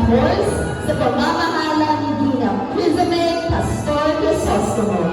Boys sa pamamahala ni Dina Crisame Pastor Crisostomo.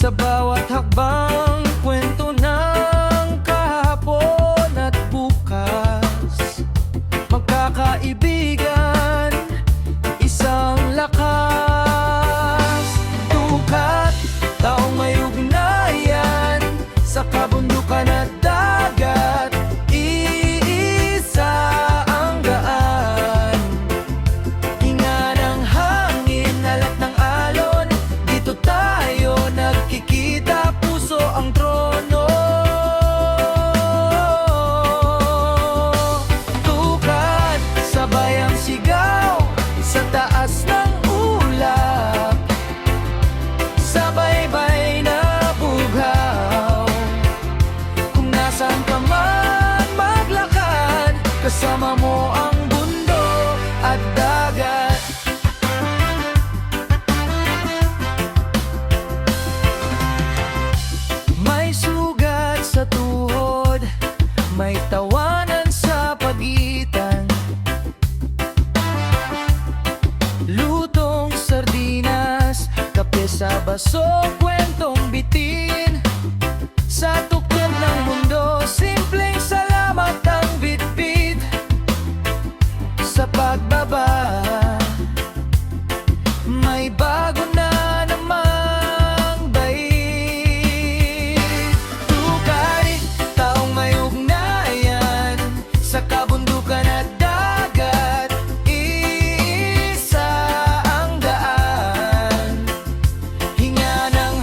Sa bawat hakbang, kwento ng kahapon at bukas. Magkakaibigan, isang lakas. Tukat, taong may ugnayan sa kabundukan at dagat. Iisa ang daan, hinga ng hangin, alat ng alon. Dito tayo nagkikita, puso ang trono. Tukat, sabay ang sigaw sa taas ng ulap. Sabay-bay na bughaw. Kung nasaan ka man maglakad, kasama mo ang bundok at dagat. May sugat sa tuhod, may tawanan sa pagitan. Lutong sardinas, kape sa baso, kwentong bitin. Sa tuktok ng mundo, simpleng salamat ang bitbit. Sa pagbaba, may bago na namang bait. Tukay, taong may ugnayan sa kabundukan at dagat. Iisa ang daan, hinga ng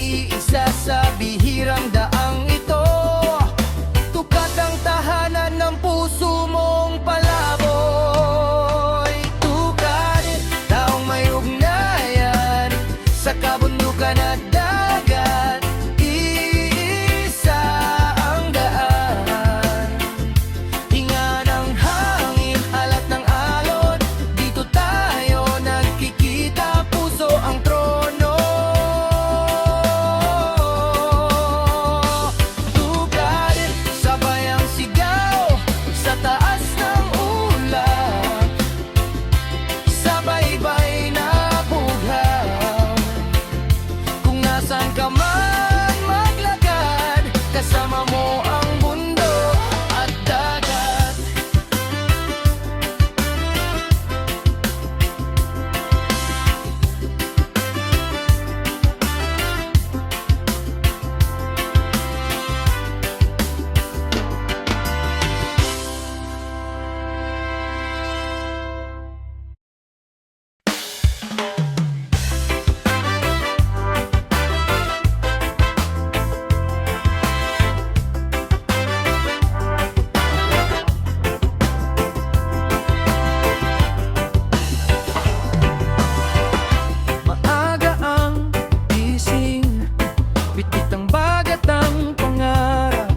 iisa sa bihirang daang ito. Tukat ang tahanan ng puso mong palaboy. Tukat, taong may ugnayan sa kabundukan at dagat. Iisa ang daan. Hinga ng hangin, alat ng alon. Dito tayo nagkikita, puso ang trono. Tukat, sabay ang sigaw sa taas ng ulap. Sabay-bay na bughaw. Kung nasan ka man maglakad, kasama mo ang mundo at dagat. Maaga ang gising, bitbit ang bagat ng pangarap.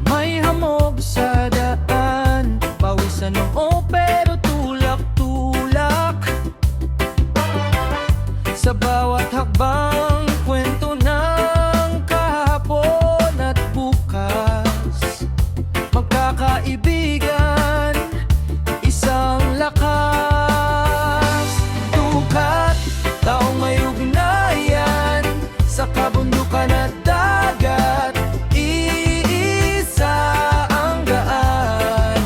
May hamog sa daan, pawisan noo pero tulak-tulak. Sa bawat hakbang, kwento ng kahapon at bukas. Magkakaibigan, isang lakas. Tukat, taong may ugnayan sa kabundukan at dagat. Iisa ang daan.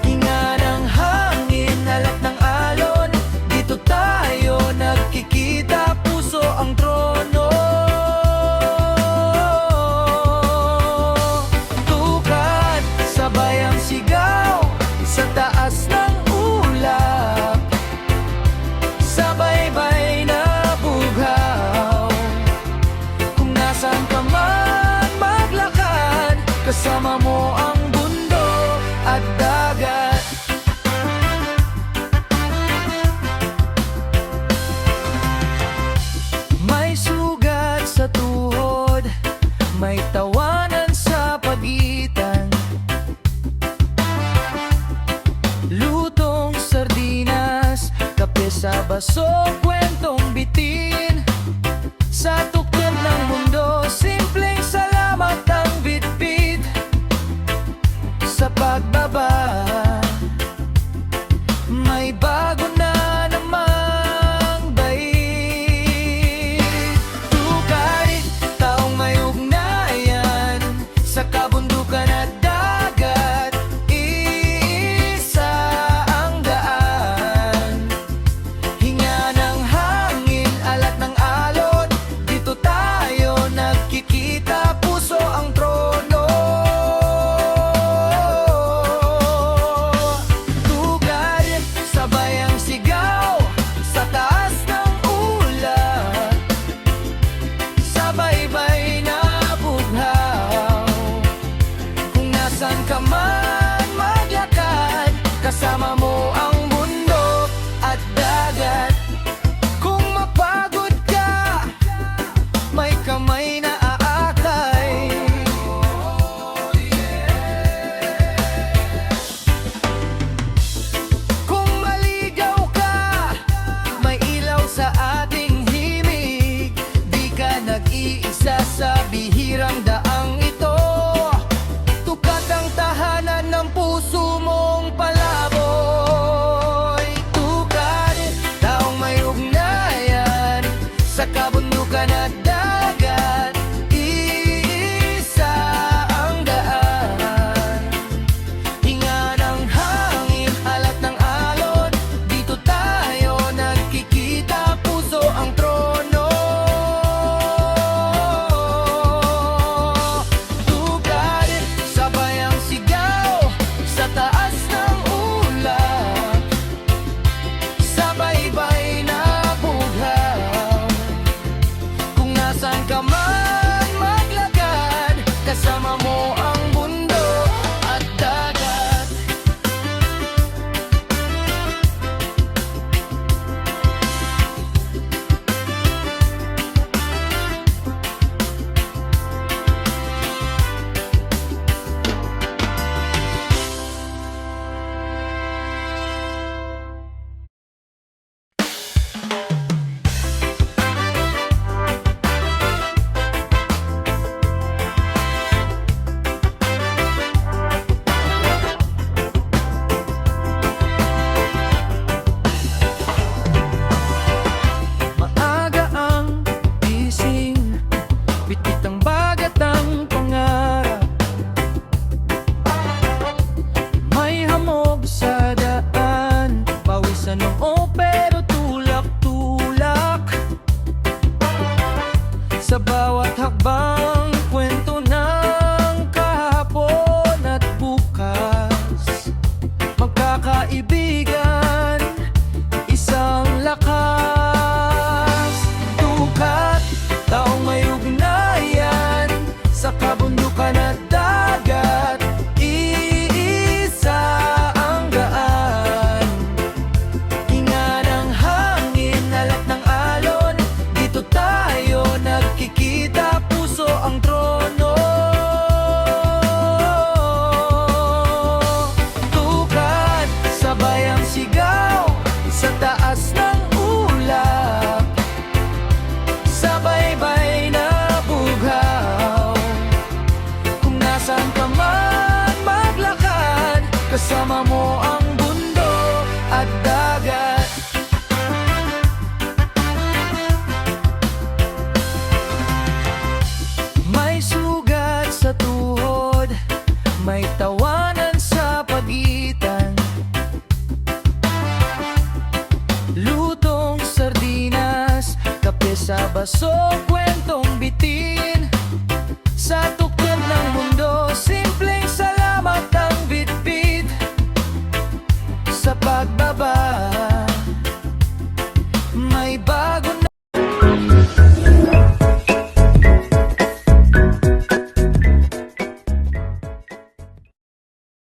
Hinga ng hangin, alat ng alon. Dito tayo nagkikita, puso ang trono. Tukat, sabay ang sigaw sa taas ng ulap. Sabay-bay na bughaw. Kung nasan ka man maglakad, kasama mo ang mundo at dagat. May sugat sa tuhod, may tawanan sa pagitan. Lutong sardinas, kape sa baso, kwentong bitin. Sa tukod ng mundo, simpleng salamat ang bitbit. Sa pagbaba, may bago na namang bait. Tukat, taong may ugnayan sa kabundukan at dagat. Iisa ang daan. Hinga ng hangin, alat Sa bawat hakbang, kwento ng kahapon at bukas. Magkakaibigan, isang lakas. Tukat, taong may ugnayan sa kabundukan at dagat. Iisa ang daan. Hinga ng hangin, alat ng alon. Dito tayo nagkikita, puso ang trono. Tukat, sabay ang sigaw sa taas ng ulap. Sabay-bay na bughaw. Kung nasaan ka man maglakad, kasama mo ang bundok at dagat. May sugat sa tuhod, may tawanan sa pagitan. Lutong sardinas, kape sa baso, kwentong bitin.